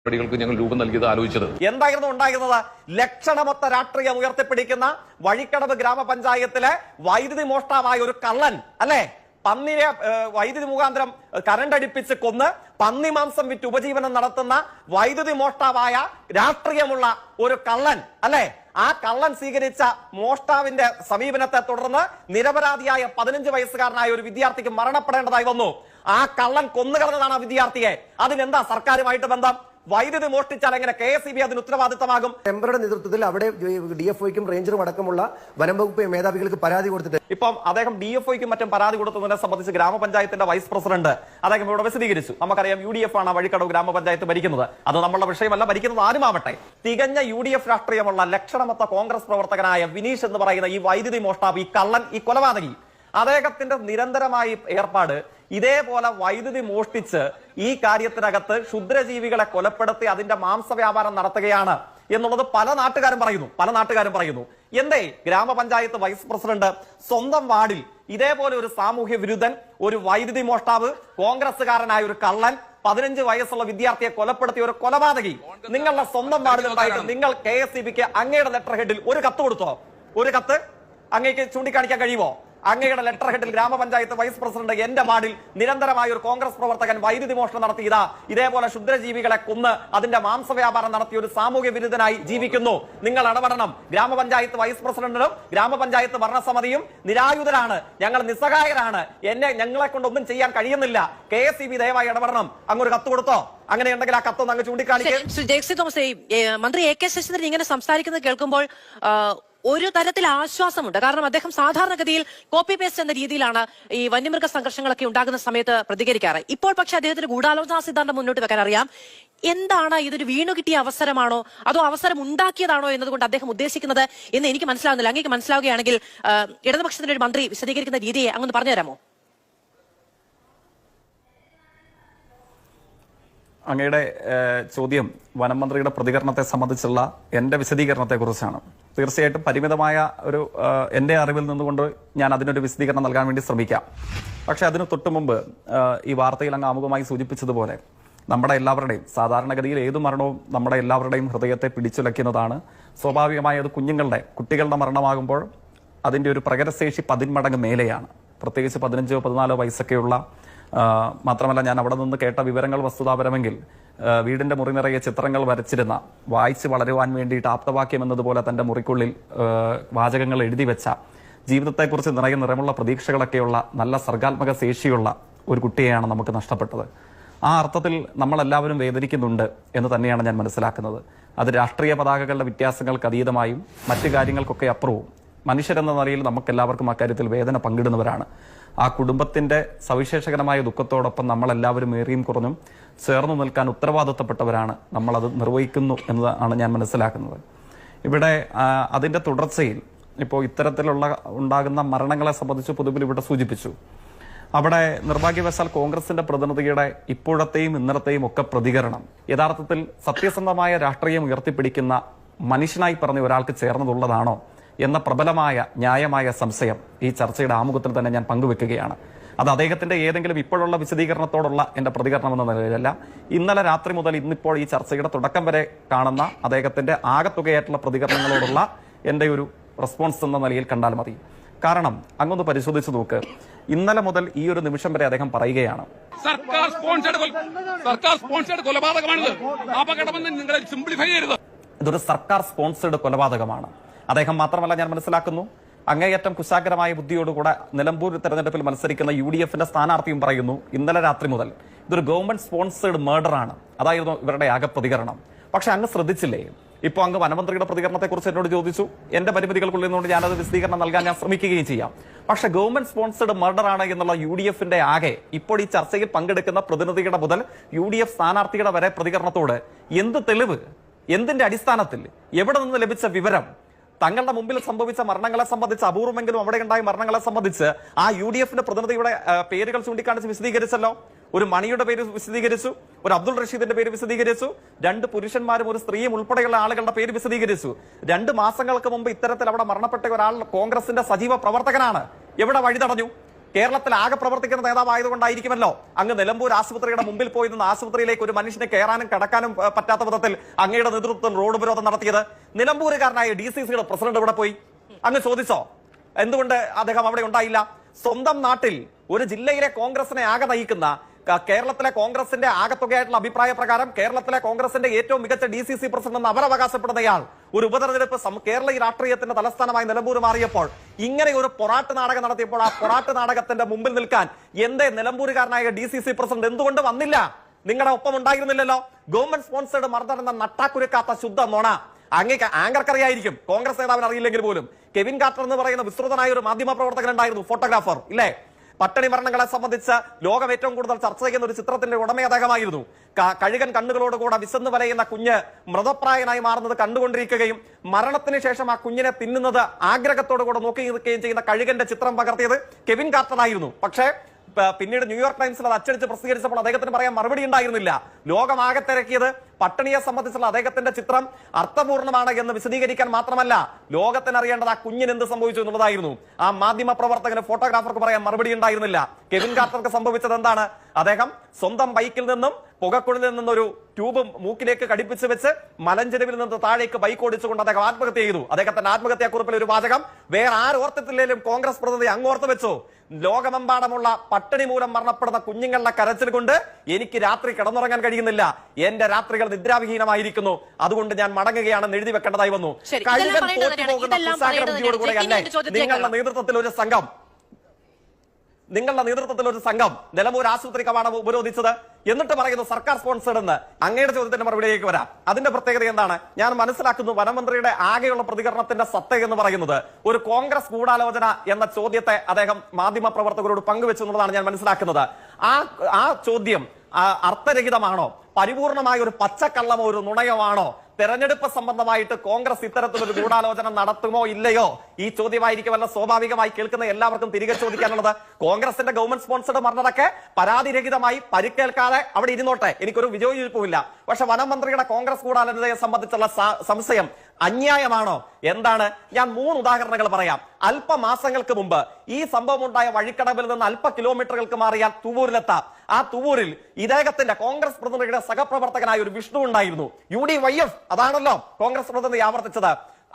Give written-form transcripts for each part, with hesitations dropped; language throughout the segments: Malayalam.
പരിപാടികൾക്ക് ഞങ്ങൾ രൂപം നൽകിയത് ആലോചിച്ചത്. എന്തായിരുന്നു ഉണ്ടായിരുന്നത്? ലക്ഷണമൊത്ത രാഷ്ട്രീയം ഉയർത്തിപ്പിടിക്കുന്ന വഴിക്കടവ് ഗ്രാമപഞ്ചായത്തിലെ വൈദ്യുതി മോഷ്ടാവായ ഒരു കള്ളൻ അല്ലെ, പന്നിനെ വൈദ്യുതി മുഖാന്തരം കരണ്ട് അടിപ്പിച്ച് കൊന്ന് പന്നി മാംസം വിറ്റ് ഉപജീവനം നടത്തുന്ന വൈദ്യുതി മോഷ്ടാവായ രാഷ്ട്രീയമുള്ള ഒരു കള്ളൻ അല്ലെ, ആ കള്ളൻ സ്വീകരിച്ച മോഷ്ടാവിന്റെ സമീപനത്തെ തുടർന്ന് നിരപരാധിയായ 15 വയസ്സുകാരനായ ഒരു വിദ്യാർത്ഥിക്ക് മരണപ്പെടേണ്ടതായി വന്നു. ആ കള്ളൻ കൊന്നുകളഞ്ഞതാണ് ആ വിദ്യാർത്ഥിയെ. അതിനെന്താ സർക്കാരുമായിട്ട് ബന്ധം? വൈദ്യുതി മോഷ്ടിച്ചാൽ എങ്ങനെ KSEB അതിന് ഉത്തരവാദിത്തമാകും? മെമ്പറുടെ നേതൃത്വത്തിൽ അവിടെ DFOയ്ക്കും റേഞ്ചറും അടക്കമുള്ള വനം വകുപ്പ് മേധാവികൾക്ക് പരാതി കൊടുത്തിട്ട് ഇപ്പം അദ്ദേഹം DFOയ്ക്കും മറ്റും പരാതി കൊടുത്തതിനെ സംബന്ധിച്ച് ഗ്രാമപഞ്ചായത്തിന്റെ വൈസ് പ്രസിഡന്റ് അദ്ദേഹം ഇവിടെ വിശദീകരിച്ചു. നമുക്കറിയാം UDF ആണ് വഴിക്കടവ് ഗ്രാമപഞ്ചായത്ത് ഭരിക്കുന്നത്. അത് നമ്മളുടെ വിഷയമല്ല, ഭരിക്കുന്നത് ആരുമാവട്ടെ. തികഞ്ഞ UDF രാഷ്ട്രീയമുള്ള ലക്ഷണമൊത്ത കോൺഗ്രസ് പ്രവർത്തകനായ വിനീഷ് എന്ന് പറയുന്ന ഈ വൈദ്യുതി മോഷ്ടാവ്, ഈ കള്ളൻ, ഈ കൊലപാതകി, അദ്ദേഹത്തിന്റെ നിരന്തരമായി ഏർപ്പാട് ഇതേപോലെ വൈദ്യുതി മോഷ്ടിച്ച് ഈ കാര്യത്തിനകത്ത് ക്ഷുദ്രജീവികളെ കൊലപ്പെടുത്തി അതിന്റെ മാംസവ്യാപാരം നടത്തുകയാണ് എന്നുള്ളത് പല നാട്ടുകാരും പറയുന്നു. എന്തേ ഗ്രാമപഞ്ചായത്ത് വൈസ് പ്രസിഡന്റ് സ്വന്തം വാർഡിൽ ഇതേപോലെ ഒരു സാമൂഹ്യ വിരുദ്ധൻ, ഒരു വൈദ്യുതി മോഷ്ടാവ്, കോൺഗ്രസ്സുകാരനായ ഒരു കള്ളൻ, 15 വയസ്സുള്ള വിദ്യാർത്ഥിയെ കൊലപ്പെടുത്തിയ ഒരു കൊലപാതകി നിങ്ങളുടെ സ്വന്തം വാർഡിൽ ഉണ്ടായിട്ട് നിങ്ങൾ KSEBക്ക് അങ്ങയുടെ ലെറ്റർ ഹെഡിൽ ഒരു കത്ത് കൊടുത്തോ? ഒരു കത്ത് അങ്ങേക്ക് ചൂണ്ടിക്കാണിക്കാൻ കഴിയുമോ? അങ്ങയുടെ ലെറ്റർ ഹെഡിൽ ഗ്രാമപഞ്ചായത്ത് വൈസ് പ്രസിഡന്റ് എന്റെ വാർഡിൽ നിരന്തരമായ ഒരു കോൺഗ്രസ് പ്രവർത്തകൻ വൈദ്യുതി മോഷണം നടത്തിയതാ, ഇതേപോലെ ക്ഷുദ്രജീവികളെ കൊന്ന് അതിന്റെ മാംസവ്യാപാരം നടത്തിയ ഒരു സാമൂഹ്യ വിരുദ്ധനായി ജീവിക്കുന്നു, നിങ്ങൾ ഇടപെടണം. ഗ്രാമപഞ്ചായത്ത് വൈസ് പ്രസിഡന്റിനും ഗ്രാമപഞ്ചായത്ത് ഭരണസമിതിയും നിരായുധരാണ്, ഞങ്ങൾ നിസ്സഹായരാണ്, ഞങ്ങളെ കൊണ്ടൊന്നും ചെയ്യാൻ കഴിയുന്നില്ല, KSEB ദയവായി ഇടപെടണം. അങ്ങൊരു കത്ത് കൊടുത്തോ? അങ്ങനെയുണ്ടെങ്കിൽ ആ കത്തൊന്ന് അങ്ങ് ചൂണ്ടിക്കാണിക്കും. മന്ത്രി AK ശശീന്ദ്രൻ ഇങ്ങനെ സംസാരിക്കുന്നത് കേൾക്കുമ്പോൾ ഒരു തരത്തിൽ ആശ്വാസമുണ്ട്. കാരണം അദ്ദേഹം സാധാരണഗതിയിൽ കോപ്പി പേസ്റ്റ് എന്ന രീതിയിലാണ് ഈ വന്യമൃഗ സംഘർഷങ്ങളൊക്കെ ഉണ്ടാകുന്ന സമയത്ത് പ്രതികരിക്കാറ്. ഇപ്പോൾ പക്ഷെ അദ്ദേഹത്തിന് ഗൂഢാലോചനാ സിദ്ധാന്തം മുന്നോട്ട് വെക്കാൻ അറിയാം. എന്താണ് ഇതൊരു വീണു കിട്ടിയ അവസരമാണോ അതോ അവസരം ഉണ്ടാക്കിയതാണോ എന്നതുകൊണ്ട് അദ്ദേഹം ഉദ്ദേശിക്കുന്നത് എന്ന് എനിക്ക് മനസ്സിലാകുന്നില്ല. അങ്ങേക്ക് മനസ്സിലാവുകയാണെങ്കിൽ ഇടതുപക്ഷത്തിന്റെ ഒരു മന്ത്രി വിശദീകരിക്കുന്ന രീതിയെ അങ്ങൊന്ന് പറഞ്ഞു തരാമോ? അങ്ങയുടെ ചോദ്യം വനം മന്ത്രിയുടെ പ്രതികരണത്തെ സംബന്ധിച്ചുള്ള എന്റെ വിശദീകരണത്തെ കുറിച്ചാണ്. തീർച്ചയായിട്ടും പരിമിതമായ ഒരു എന്റെ അറിവിൽ നിന്നുകൊണ്ട് ഞാൻ അതിനൊരു വിശദീകരണം നൽകാൻ വേണ്ടി ശ്രമിക്കാം. പക്ഷെ അതിന് തൊട്ടു മുമ്പ് ഈ വാർത്തയിൽ അങ്ങ് ആമുഖമായി സൂചിപ്പിച്ചതുപോലെ നമ്മുടെ എല്ലാവരുടെയും സാധാരണഗതിയിൽ ഏതു മരണവും നമ്മുടെ എല്ലാവരുടെയും ഹൃദയത്തെ പിടിച്ചുലയ്ക്കുന്നതാണ്. സ്വാഭാവികമായി അത് കുട്ടികളുടെ മരണമാകുമ്പോൾ അതിന്റെ ഒരു പ്രകടശേഷി 10 മടങ്ങ് മേലെയാണ്. പ്രത്യേകിച്ച് 15-14 വയസ്സൊക്കെയുള്ള, മാത്രമല്ല ഞാൻ അവിടെ നിന്ന് കേട്ട വിവരങ്ങൾ വസ്തുതാപരമെങ്കിൽ വീടിന്റെ മുറി നിറയെ ചിത്രങ്ങൾ വരച്ചിരുന്ന, വായിച്ച് വളരുവാൻ വേണ്ടിയിട്ട് ആപ്തവാക്യം എന്നതുപോലെ തന്റെ മുറിക്കുള്ളിൽ വാചകങ്ങൾ എഴുതി വെച്ച, ജീവിതത്തെക്കുറിച്ച് നിറമുള്ള പ്രതീക്ഷകളൊക്കെയുള്ള നല്ല സർഗാത്മക ശേഷിയുള്ള ഒരു കുട്ടിയെയാണ് നമുക്ക് നഷ്ടപ്പെട്ടത്. ആ അർത്ഥത്തിൽ നമ്മളെല്ലാവരും വേദനിക്കുന്നുണ്ട് എന്ന് തന്നെയാണ് ഞാൻ മനസ്സിലാക്കുന്നത്. അത് രാഷ്ട്രീയ പതാകകളുടെ വ്യത്യാസങ്ങൾക്ക് അതീതമായും മറ്റു കാര്യങ്ങൾക്കൊക്കെ അപ്പുറവും മനുഷ്യരെന്ന നിലയിൽ നമുക്കെല്ലാവർക്കും അക്കാര്യത്തിൽ വേദന പങ്കിടുന്നവരാണ്. ആ കുടുംബത്തിന്റെ സവിശേഷകരമായ ദുഃഖത്തോടൊപ്പം നമ്മളെല്ലാവരും ഏറിയും കുറഞ്ഞും ചേർന്ന് നിൽക്കാൻ ഉത്തരവാദിത്തപ്പെട്ടവരാണ്. നമ്മളത് നിർവഹിക്കുന്നു എന്നതാണ് ഞാൻ മനസ്സിലാക്കുന്നത്. ഇവിടെ അതിന്റെ തുടർച്ചയിൽ ഇപ്പോൾ ഇത്തരത്തിലുള്ള ഉണ്ടാകുന്ന മരണങ്ങളെ സംബന്ധിച്ച് പൊതുവിൽ ഇവിടെ സൂചിപ്പിച്ചു. അവിടെ നിർഭാഗ്യവശാൽ കോൺഗ്രസിന്റെ പ്രതിനിധിയുടെ ഇപ്പോഴത്തെയും ഇന്നലത്തെയും ഒക്കെ പ്രതികരണം യഥാർത്ഥത്തിൽ സത്യസന്ധമായ രാഷ്ട്രീയം ഉയർത്തിപ്പിടിക്കുന്ന മനുഷ്യനായി പറഞ്ഞ ഒരാൾക്ക് ചേർന്നതുള്ളതാണോ എന്ന പ്രബലമായ ന്യായമായ സംശയം ഈ ചർച്ചയുടെ ആമുഖത്തിൽ തന്നെ ഞാൻ പങ്കുവെക്കുകയാണ്. അത് അദ്ദേഹത്തിന്റെ ഏതെങ്കിലും ഇപ്പോഴുള്ള വിശദീകരണത്തോടുള്ള എന്റെ പ്രതികരണം എന്ന നിലയിലല്ല, ഇന്നലെ രാത്രി മുതൽ ഇന്നിപ്പോൾ ഈ ചർച്ചയുടെ തുടക്കം വരെ കാണുന്ന അദ്ദേഹത്തിന്റെ ആകത്തുകയായിട്ടുള്ള പ്രതികരണങ്ങളോടുള്ള എന്റെ ഒരു റെസ്പോൺസ് എന്ന നിലയിൽ കണ്ടാൽ മതി. കാരണം അങ്ങൊന്ന് പരിശോധിച്ചു നോക്ക്, ഇന്നലെ മുതൽ ഈ ഒരു നിമിഷം വരെ അദ്ദേഹം പറയുകയാണ് സർക്കാർ സ്പോൺസേഡ് കൊലപാതകമാണിത്, അപകടമെന്ന് നിങ്ങൾ സിംപ്ലിഫൈ ചെയ്യരുത്. ഇതൊരു സർക്കാർ സ്പോൺസേഡ് കൊലപാതകമാണ്. അദ്ദേഹം മാത്രമല്ല, ഞാൻ മനസ്സിലാക്കുന്നു അങ്ങേയറ്റം കുശാഗ്രമായ ബുദ്ധിയോടുകൂടെ നിലമ്പൂർ തെരഞ്ഞെടുപ്പിൽ മത്സരിക്കുന്ന UDFന്റെ സ്ഥാനാർത്ഥിയും പറയുന്നു ഇന്നലെ രാത്രി മുതൽ ഇതൊരു ഗവൺമെന്റ് സ്പോൺസേഡ് മർഡർ ആണ്. അതായിരുന്നു ഇവരുടെ ആകെ പ്രതികരണം. പക്ഷെ അങ്ങ് ശ്രദ്ധിച്ചില്ലേ, ഇപ്പോൾ അങ്ങ് വനമന്ത്രിയുടെ പ്രതികരണത്തെക്കുറിച്ച് എന്നോട് ചോദിച്ചു. എന്റെ പരിമിതികൾക്കുള്ളിൽ നിന്നുകൊണ്ട് ഞാനത് വിശദീകരണം നൽകാൻ ഞാൻ ശ്രമിക്കുകയും ചെയ്യാം. പക്ഷെ ഗവൺമെന്റ് സ്പോൺസേഡ് മർഡർ ആണ് എന്നുള്ള UDFന്റെ ആകെ ഇപ്പോൾ ഈ ചർച്ചയിൽ പങ്കെടുക്കുന്ന പ്രതിനിധിയുടെ മുതൽ UDF സ്ഥാനാർത്ഥിയുടെ വരെ പ്രതികരണത്തോട് എന്ത് തെളിവ്, എന്തിന്റെ അടിസ്ഥാനത്തിൽ, എവിടെ നിന്ന് ലഭിച്ച വിവരം? തങ്ങളുടെ മുമ്പിൽ സംഭവിച്ച മരണങ്ങളെ സംബന്ധിച്ച്, അപൂർവമെങ്കിലും അവിടെ ഉണ്ടായ മരണങ്ങളെ സംബന്ധിച്ച് ആ UDFന്റെ പ്രതിനിധിയുടെ പേരുകൾ ചൂണ്ടിക്കാണിച്ച് വിശദീകരിച്ചല്ലോ. ഒരു മണിയുടെ പേര് വിശദീകരിച്ചു, ഒരു അബ്ദുൾ റഷീദിന്റെ പേര് വിശദീകരിച്ചു, 2 പുരുഷന്മാരും ഒരു സ്ത്രീയും ഉൾപ്പെടെയുള്ള ആളുകളുടെ പേര് വിശദീകരിച്ചു. 2 മാസങ്ങൾക്ക് മുമ്പ് ഇത്തരത്തിൽ അവിടെ മരണപ്പെട്ട ഒരാൾ കോൺഗ്രസിന്റെ സജീവ പ്രവർത്തകനാണ്. എവിടെ വഴി തടഞ്ഞു? കേരളത്തിൽ ആകെ പ്രവർത്തിക്കുന്ന നേതാവായതുകൊണ്ടായിരിക്കുമല്ലോ അങ്ങ് നിലമ്പൂർ ആശുപത്രിയുടെ മുമ്പിൽ പോയി നിന്ന് ആശുപത്രിയിലേക്ക് ഒരു മനുഷ്യനെ കയറാനും കടക്കാനും പറ്റാത്ത വിധത്തിൽ അങ്ങയുടെ നേതൃത്വത്തിൽ റോഡ് ഉപരോധം നടത്തിയത്. നിലമ്പൂരുകാരനായ DCCയുടെ പ്രസിഡന്റ് ഇവിടെ പോയി അങ്ങ് ചോദിച്ചോ എന്തുകൊണ്ട് അദ്ദേഹം അവിടെ ഉണ്ടായില്ല? സ്വന്തം നാട്ടിൽ ഒരു ജില്ലയിലെ കോൺഗ്രസിനെ ആകെ നയിക്കുന്ന, കേരളത്തിലെ കോൺഗ്രസിന്റെ ആകത്തുകയായിട്ടുള്ള അഭിപ്രായ പ്രകാരം കേരളത്തിലെ കോൺഗ്രസിന്റെ ഏറ്റവും മികച്ച DCC പ്രസിഡന്റ് എന്ന് അവരവകാശപ്പെടുന്നയാൾ ഒരു ഉപതെരഞ്ഞെടുപ്പ് കേരള രാഷ്ട്രീയത്തിന്റെ തലസ്ഥാനമായി നിലമ്പൂർ മാറിയപ്പോൾ ഇങ്ങനെ ഒരു പൊറാട്ട് നാടകം നടത്തിയപ്പോൾ ആ പൊറാട്ട് നാടകത്തിന്റെ മുമ്പിൽ നിൽക്കാൻ എന്തേ നിലമ്പൂരുകാരനായ DCC പ്രസിഡന്റ് എന്തുകൊണ്ട് വന്നില്ല? നിങ്ങളുടെ ഒപ്പം ഉണ്ടായിരുന്നില്ലല്ലോ. ഗവൺമെന്റ് സ്പോൺസേഡ് മർദ്ദനം എന്ന നട്ടാക്കുരുക്കാത്ത ശുദ്ധ നോണ അങ്ങേക്ക് ആങ്കർക്കറിയായിരിക്കും, കോൺഗ്രസ് നേതാവിന് അറിയില്ലെങ്കിൽ പോലും. കെവിൻ കാർട്ടർ എന്ന് പറയുന്ന വിസ്തൃതനായ ഒരു മാധ്യമ പ്രവർത്തകൻ ഉണ്ടായിരുന്നു, ഫോട്ടോഗ്രാഫർ ഇല്ലേ? പട്ടിണി മരണങ്ങളെ സംബന്ധിച്ച് ലോകം ഏറ്റവും കൂടുതൽ ചർച്ച ചെയ്യുന്ന ഒരു ചിത്രത്തിന്റെ ഉടമ അദ്ദേഹമായിരുന്നു. കഴുകൻ കണ്ണുകളോടുകൂടെ വിശന്ന് വലയുന്ന കുഞ്ഞ് മൃതപ്രായനായി മാറുന്നത് കണ്ടുകൊണ്ടിരിക്കുകയും മരണത്തിന് ശേഷം ആ കുഞ്ഞിനെ തിന്നുന്നത് ആഗ്രഹത്തോടുകൂടെ നോക്കി നിൽക്കുകയും ചെയ്യുന്ന കഴുകന്റെ ചിത്രം പകർത്തിയത് കെവിൻ കാർട്ടർ ആയിരുന്നു. പക്ഷേ പിന്നീട് ന്യൂയോർക്ക് ടൈംസിൽ അത് അച്ചടിച്ച് പ്രസിദ്ധീകരിച്ചപ്പോൾ അദ്ദേഹത്തിന് പറയാൻ മറുപടി ഉണ്ടായിരുന്നില്ല. ലോകമാകെ തിരക്കിയത് പട്ടിണിയെ സംബന്ധിച്ചുള്ള അദ്ദേഹത്തിന്റെ ചിത്രം അർത്ഥപൂർണ്ണമാണ് എന്ന് വിശദീകരിക്കാൻ മാത്രമല്ല, ലോകത്തിന് അറിയേണ്ടത് ആ കുഞ്ഞിന് എന്ത് സംഭവിച്ചു എന്നുള്ളതായിരുന്നു. ആ മാധ്യമ പ്രവർത്തകന്, ഫോട്ടോഗ്രാഫർക്ക് പറയാൻ മറുപടി ഉണ്ടായിരുന്നില്ല. കെവിൻ കാർട്ടർക്ക് സംഭവിച്ചത് എന്താണ്? അദ്ദേഹം സ്വന്തം ബൈക്കിൽ നിന്നും പുകക്കുഴലിൽ നിന്നൊരു ട്യൂബ് മൂക്കിലേക്ക് കടിപ്പിച്ച് വെച്ച് മലഞ്ചെരുവിൽ നിന്ന് താഴേക്ക് ബൈക്ക് ഓടിച്ചുകൊണ്ട് അദ്ദേഹം ആത്മഹത്യ ചെയ്തു. അദ്ദേഹത്തിന്റെ ആത്മഹത്യാക്കുറിപ്പിൽ ഒരു വാചകം വേറെ ആരോർത്തിട്ടില്ലെങ്കിലും കോൺഗ്രസ് പ്രതിനിധി അങ്ങോർത്ത് വെച്ചു. ലോകമെമ്പാടുമുള്ള പട്ടിണി മൂലം മരണപ്പെടുന്ന കുഞ്ഞുങ്ങളുടെ കരച്ചിൽ കൊണ്ട് എനിക്ക് രാത്രി കിടന്നുറങ്ങാൻ കഴിയുന്നില്ല, എന്റെ രാത്രികൾ നിദ്രാവിഹീനമായിരിക്കുന്നു, അതുകൊണ്ട് ഞാൻ മടങ്ങുകയാണെന്ന് എഴുതി വെക്കേണ്ടതായി വന്നു. കഴുകൻ തോറ്റുപോകുന്ന കുസാഗ്രബുദ്ധിയോടുകൂടെയല്ലേ നിങ്ങളുടെ നേതൃത്വത്തിൽ ഒരു സംഘം നിലമ്പൂർ ആശുപത്രി കവാടം ഉപരോധിച്ചത്? എന്നിട്ട് പറയുന്നു സർക്കാർ സ്പോൺസേഡ് എന്ന്. അങ്ങയുടെ ചോദ്യത്തിന്റെ മറുപടിയിലേക്ക് വരാം. അതിന്റെ പ്രത്യേകത എന്താണ്? ഞാൻ മനസ്സിലാക്കുന്നു വനമന്ത്രിയുടെ ആകെയുള്ള പ്രതികരണത്തിന്റെ സത്ത എന്ന് പറയുന്നത് ഒരു കോൺഗ്രസ് ഗൂഢാലോചന എന്ന ചോദ്യത്തെ അദ്ദേഹം മാധ്യമ പ്രവർത്തകരോട് പങ്കുവെച്ചു എന്നുള്ളതാണ് ഞാൻ മനസ്സിലാക്കുന്നത്. ആ ചോദ്യം അർത്ഥരഹിതമാണോ? പരിപൂർണമായ ഒരു പച്ചക്കള്ളമോ ഒരു നുണയോ ആണോ? തെരഞ്ഞെടുപ്പ് സംബന്ധമായിട്ട് കോൺഗ്രസ് ഇത്തരത്തിലൊരു ഗൂഢാലോചന നടത്തുമോ ഇല്ലയോ? ഈ ചോദ്യമായിരിക്കുമല്ല സ്വാഭാവികമായി കേൾക്കുന്ന എല്ലാവർക്കും തിരികെ ചോദിക്കാനുള്ളത്. കോൺഗ്രസിന്റെ ഗവൺമെന്റ് സ്പോൺസർഡ് മരണമൊക്കെ പരാതിരഹിതമായി പരിക്കേൽക്കാതെ അവിടെ ഇരുന്നോട്ടെ, എനിക്കൊരു വിജയോജിപ്പുമില്ല. പക്ഷെ വനമന്ത്രിയുടെ കോൺഗ്രസ് ഗൂഢാലോചനയെ സംബന്ധിച്ചുള്ള സംശയം അന്യായമാണോ? എന്താണ്? ഞാൻ 3 ഉദാഹരണങ്ങൾ പറയാം. അല്പമാസങ്ങൾക്ക് മുമ്പ് ഈ സംഭവം ഉണ്ടായ വഴിക്കടവിൽ നിന്ന് അല്പ കിലോമീറ്ററുകൾക്ക് മാറിയാൽ തുവൂരിലെത്താം. ആ തുവൂരിൽ ഇദ്ദേഹത്തിന്റെ കോൺഗ്രസ് പ്രതിനിധിയുടെ സഹപ്രവർത്തകനായ ഒരു വിഷ്ണു ഉണ്ടായിരുന്നു. UDYF അതാണല്ലോ കോൺഗ്രസ് പ്രതിനിധി ആവർത്തിച്ചത്.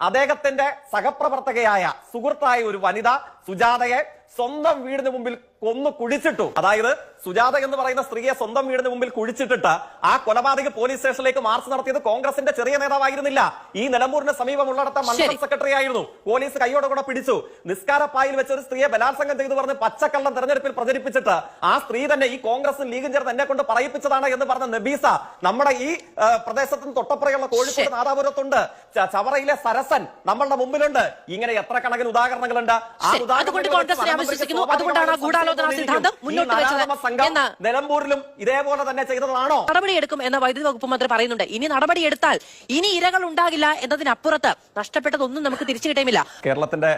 അദ്ദേഹത്തിന്റെ സഹപ്രവർത്തകയായ സുഹൃത്തായ ഒരു വനിത സുജാതയെ സ്വന്തം വീടിന് മുമ്പിൽ കൊന്നു കുഴിച്ചിട്ടു. അതായത് സുജാത എന്ന് പറയുന്ന സ്ത്രീയെ സ്വന്തം വീടിന് മുമ്പിൽ കുഴിച്ചിട്ടിട്ട് ആ കൊലപാതക പോലീസ് സ്റ്റേഷനിലേക്ക് മാർച്ച് നടത്തിയത് കോൺഗ്രസിന്റെ ചെറിയ നേതാവായിരുന്നില്ല, ഈ നിലമ്പൂരിന് സമീപമുള്ളിടത്ത മണ്ഡലം സെക്രട്ടറി ആയിരുന്നു. പോലീസ് കൈയോടെ പിടിച്ചു. നിസ്കാരപ്പായിൽ വെച്ച് ഒരു സ്ത്രീയെ ബലാത്സംഗം ചെയ്തു പറഞ്ഞ് പച്ചക്കള്ളം തെരഞ്ഞെടുപ്പിൽ പ്രചരിപ്പിച്ചിട്ട് ആ സ്ത്രീ തന്നെ ഈ കോൺഗ്രസും ലീഗും ചേർന്ന് എന്നെ കൊണ്ട് പറയിപ്പിച്ചതാണ് എന്ന് പറഞ്ഞ നബീസ നമ്മുടെ ഈ പ്രദേശത്തിന് തൊട്ടപ്പുറയുള്ള കോഴിക്കോട് നാദാപുരത്തുണ്ട്. ചവറയിലെ സരസൻ നമ്മളുടെ മുമ്പിലുണ്ട്. ഇങ്ങനെ എത്ര കണക്കിന് ഉദാഹരണങ്ങളുണ്ട്. ആ നിലമ്പൂരിലും ഇതേപോലെ തന്നെ ചെയ്തതാണോ? നടപടിയെടുക്കും എന്ന് വൈദ്യുതി വകുപ്പ് മന്ത്രി പറയുന്നുണ്ട്. ഇനി നടപടിയെടുത്താൽ ഇനി ഇരകൾ ഉണ്ടാകില്ല എന്നതിനപ്പുറത്ത് നഷ്ടപ്പെട്ടതൊന്നും നമുക്ക് തിരിച്ചു കിട്ടുമില്ല. കേരളത്തിന്റെ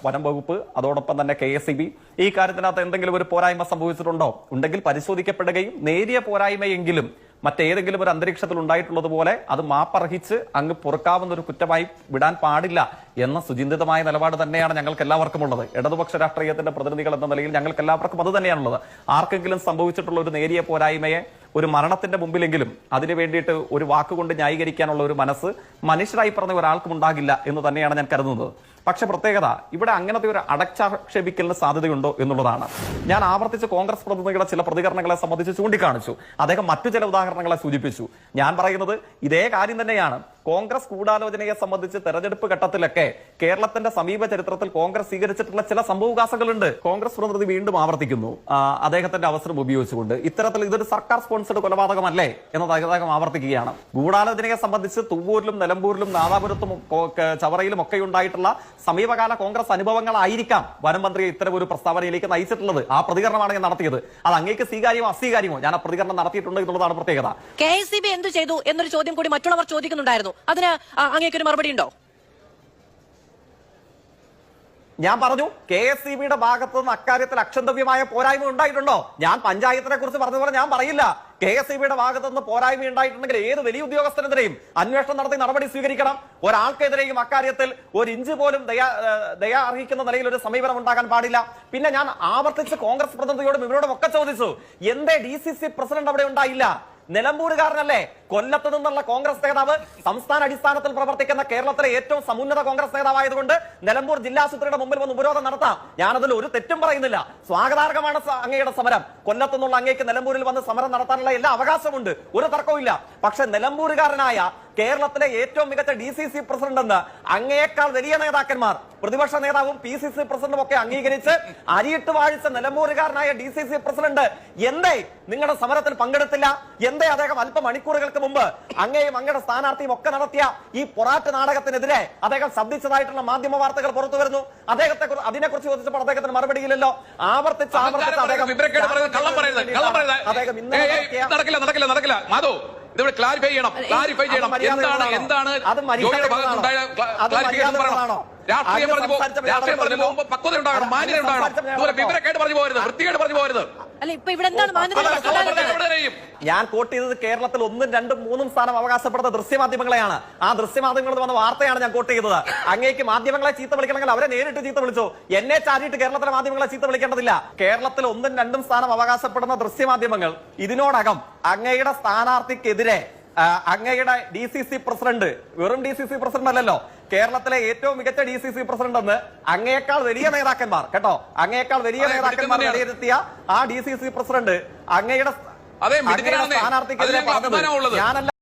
വനം വകുപ്പ് അതോടൊപ്പം തന്നെ KSEB ഈ കാര്യത്തിനകത്ത് എന്തെങ്കിലും ഒരു പോരായ്മ സംഭവിച്ചിട്ടുണ്ടോ? ഉണ്ടെങ്കിൽ പരിശോധിക്കപ്പെടുകയും നേരിയ പോരായ്മയെങ്കിലും മറ്റേതെങ്കിലും ഒരു അന്തരീക്ഷത്തിൽ ഉണ്ടായിട്ടുള്ളതുപോലെ അത് മാപ്പർഹിച്ച് അങ്ങ് പൊറുക്കാവുന്ന ഒരു കുറ്റമായി വിടാൻ പാടില്ല എന്ന സുചിന്തിതമായ നിലപാട് തന്നെയാണ് ഞങ്ങൾക്ക് എല്ലാവർക്കും ഉള്ളത്. ഇടതുപക്ഷ രാഷ്ട്രീയത്തിന്റെ പ്രതിനിധികൾ എന്ന നിലയിൽ ഞങ്ങൾക്ക് എല്ലാവർക്കും അത് തന്നെയാണുള്ളത്. ആർക്കെങ്കിലും സംഭവിച്ചിട്ടുള്ള ഒരു നേരിയ പോരായ്മയെ ഒരു മരണത്തിന്റെ മുമ്പിലെങ്കിലും അതിനു വേണ്ടിയിട്ട് ഒരു വാക്കുകൊണ്ട് ന്യായീകരിക്കാനുള്ള ഒരു മനസ്സ് മനുഷ്യരായി പറഞ്ഞ ഒരാൾക്കും ഉണ്ടാകില്ല എന്ന് തന്നെയാണ് ഞാൻ കരുതുന്നത്. പക്ഷെ പ്രത്യേകത ഇവിടെ അങ്ങനത്തെ ഒരു അടച്ചാക്ഷേപിക്കലിന് സാധ്യതയുണ്ടോ എന്നുള്ളതാണ്. ഞാൻ ആവർത്തിച്ച് കോൺഗ്രസ് പ്രതിനിധികളുടെ ചില പ്രതികരണങ്ങളെ സംബന്ധിച്ച് ചൂണ്ടിക്കാണിച്ചു. അദ്ദേഹം മറ്റു ചില ഉദാഹരണങ്ങളെ സൂചിപ്പിച്ചു. ഞാൻ പറയുന്നത് ഇതേ കാര്യം തന്നെയാണ്. കോൺഗ്രസ് ഗൂഢാലോചനയെ സംബന്ധിച്ച് തെരഞ്ഞെടുപ്പ് ഘട്ടത്തിലൊക്കെ കേരളത്തിന്റെ സമീപ ചരിത്രത്തിൽ കോൺഗ്രസ് സ്വീകരിച്ചിട്ടുള്ള ചില സംഭവവികാസങ്ങളുണ്ട്. കോൺഗ്രസ് പ്രതിനിധി വീണ്ടും ആവർത്തിക്കുന്നു അദ്ദേഹത്തിന്റെ അവസരം ഉപയോഗിച്ചുകൊണ്ട് ഇത്തരത്തിൽ ഇതൊരു സർക്കാർ സ്പോൺസർഡ് കൊലപാതകമല്ലേ എന്നത് അദ്ദേഹം ആവർത്തിക്കുകയാണ്. ഗൂഢാലോചനയെ സംബന്ധിച്ച് തുവൂരിലും നിലമ്പൂരിലും നാദാപുരത്തും ചവറയിലും ഒക്കെ ഉണ്ടായിട്ടുള്ള സമീപകാല കോൺഗ്രസ് അനുഭവങ്ങളായിരിക്കാം വനം മന്ത്രിയെ ഇത്തരം ഒരു പ്രസ്താവനയിലേക്ക് നയിച്ചിട്ടുള്ളത്. ആ പ്രതികരണമാണ് ഞാൻ നടത്തിയത്. അത് അങ്ങേക്ക് സ്വീകാര്യമോ അസ്വീകാര്യമോ ഞാൻ ആ പ്രതികരണം നടത്തിയിട്ടുണ്ട് എന്നുള്ളതാണ് പ്രത്യേകത. KSEB എന്ത് ചെയ്തു എന്നൊരു ചോദ്യം കൂടി മറ്റുള്ളവർ ചോദിക്കുന്നുണ്ടായിരുന്നു. അതിന് അങ്ങേക്കൊരു മറുപടി ഉണ്ടോ? ഞാൻ പറഞ്ഞു KSEBയുടെ ഭാഗത്ത് നിന്ന് അക്കാര്യത്തിൽ അക്ഷന്തവ്യമായ പോരായ്മ ഉണ്ടായിട്ടുണ്ടോ? ഞാൻ പഞ്ചായത്തിനെ കുറിച്ച് പറഞ്ഞതുപോലെ ഞാൻ പറയില്ല. KSEBയുടെ ഭാഗത്ത് നിന്ന് പോരായ്മ ഉണ്ടായിട്ടുണ്ടെങ്കിൽ ഏത് വലിയ ഉദ്യോഗസ്ഥനെതിരെയും അന്വേഷണം നടത്തി നടപടി സ്വീകരിക്കണം. ഒരാൾക്കെതിരെയും അക്കാര്യത്തിൽ ഒരു ഇഞ്ച് പോലും ദയ അർഹിക്കുന്ന നിലയിൽ ഒരു സമീപനം ഉണ്ടാകാൻ പാടില്ല. പിന്നെ ഞാൻ ആവർത്തിച്ച് കോൺഗ്രസ് പ്രതിനിധിയോടും ഇവരോടും ഒക്കെ ചോദിച്ചു, എന്തേ DCC പ്രസിഡന്റ് അവിടെ ഉണ്ടായില്ല? നിലമ്പൂരുകാരനല്ലേ? കൊല്ലത്ത് നിന്നുള്ള കോൺഗ്രസ് നേതാവ്, സംസ്ഥാന അടിസ്ഥാനത്തിൽ പ്രവർത്തിക്കുന്ന കേരളത്തിലെ ഏറ്റവും സമുന്നത കോൺഗ്രസ് നേതാവായതുകൊണ്ട് നിലമ്പൂർ ജില്ലാ ആശുപത്രിയുടെ മുമ്പിൽ വന്ന് ഉപരോധം നടത്താം. ഞാനതിൽ ഒരു തെറ്റും പറയുന്നില്ല. സ്വാഗതാർഹമാണ് അങ്ങയുടെ സമരം. കൊല്ലത്തു നിന്നുള്ള അങ്ങേക്ക് നിലമ്പൂരിൽ വന്ന് സമരം നടത്താനുള്ള എല്ലാ അവകാശമുണ്ട്, ഒരു തർക്കവുമില്ല. പക്ഷെ നിലമ്പൂരുകാരനായ കേരളത്തിലെ ഏറ്റവും മികച്ച DCC പ്രസിഡന്റ് എന്ന് അങ്ങയേക്കാൾ വലിയ നേതാക്കന്മാർ, പ്രതിപക്ഷ നേതാവും PCC പ്രസിഡന്റും ഒക്കെ അംഗീകരിച്ച് അരിയിട്ട് വാഴിച്ച നിലമ്പൂരുകാരനായ DCC പ്രസിഡന്റ് എന്തേ നിങ്ങളുടെ സമരത്തിൽ പങ്കെടുത്തില്ല? എന്തേ അദ്ദേഹം അല്പ മണിക്കൂറുകൾക്ക് മുമ്പ് അങ്ങയും അങ്ങയുടെ സ്ഥാനാർത്ഥിയും ഒക്കെ നടത്തിയ ഈ പൊറാട്ട് നാടകത്തിനെതിരെ അദ്ദേഹം ശബ്ദിച്ചതായിട്ടുള്ള മാധ്യമ വാർത്തകൾ പുറത്തു വരുന്നു. അതിനെക്കുറിച്ച് ചോദിച്ചപ്പോൾ അദ്ദേഹത്തിന് മറുപടിയില്ലല്ലോ. ആവർത്തിച്ച് അദ്ദേഹം നടക്കില്ല. മാധവ്, ഇതിവിടെ ക്ലാരിഫൈ ചെയ്യണം. എന്താണ് ജോയിയുടെ ഭാഗത്തുണ്ടായ ക്ലാരിഫിക്കേഷൻ പറയണം. രാഷ്ട്രീയം പറഞ്ഞു പോകുമ്പോൾ പക്വത ഉണ്ടാകണം, മാന്യത ഉണ്ടാകണം. ഇതുപോലെ വിവരക്കേട് പറഞ്ഞു പോകരുത്, വൃത്തികേട് പറഞ്ഞു പോകരുത്. അല്ല, ഇപ്പൊ ഇവിടെ എന്താണ് ഞാൻ കോട്ട് ചെയ്തത് കേരളത്തിൽ 1, 2, 3 സ്ഥാനം അവകാശപ്പെടുന്ന ദൃശ്യമാധ്യമങ്ങളെയാണ്. ആ ദൃശ്യമാധ്യമങ്ങളിൽ വന്ന വാർത്തയാണ് ഞാൻ കോട്ട് ചെയ്തത്. അങ്ങേക്ക് മാധ്യമങ്ങളെ ചീത്ത വിളിക്കണമെങ്കിൽ അവരെ നേരിട്ട് ചീത്ത വിളിച്ചോ. എന്നെ ചാരിയിട്ട് കേരളത്തിലെ മാധ്യമങ്ങളെ ചീത്ത വിളിക്കേണ്ടതില്ല. കേരളത്തിൽ 1, 2 സ്ഥാനം അവകാശപ്പെടുന്ന ദൃശ്യമാധ്യമങ്ങൾ ഇതിനോടകം അങ്ങയുടെ സ്ഥാനാർത്ഥിക്കെതിരെ അങ്ങയുടെ DCC പ്രസിഡന്റ്, വെറും DCC പ്രസിഡന്റ് അല്ലല്ലോ, കേരളത്തിലെ ഏറ്റവും മികച്ച DCC പ്രസിഡന്റ് എന്ന് അങ്ങയേക്കാൾ വലിയ നേതാക്കന്മാർ, കേട്ടോ, അങ്ങയേക്കാൾ വലിയ നേതാക്കന്മാർ വിലയിരുത്തിയ ആ DCC പ്രസിഡന്റ് അങ്ങയുടെ സ്ഥാനാർത്ഥിക്കെതിരെ പറഞ്ഞത് ഞാനല്ല.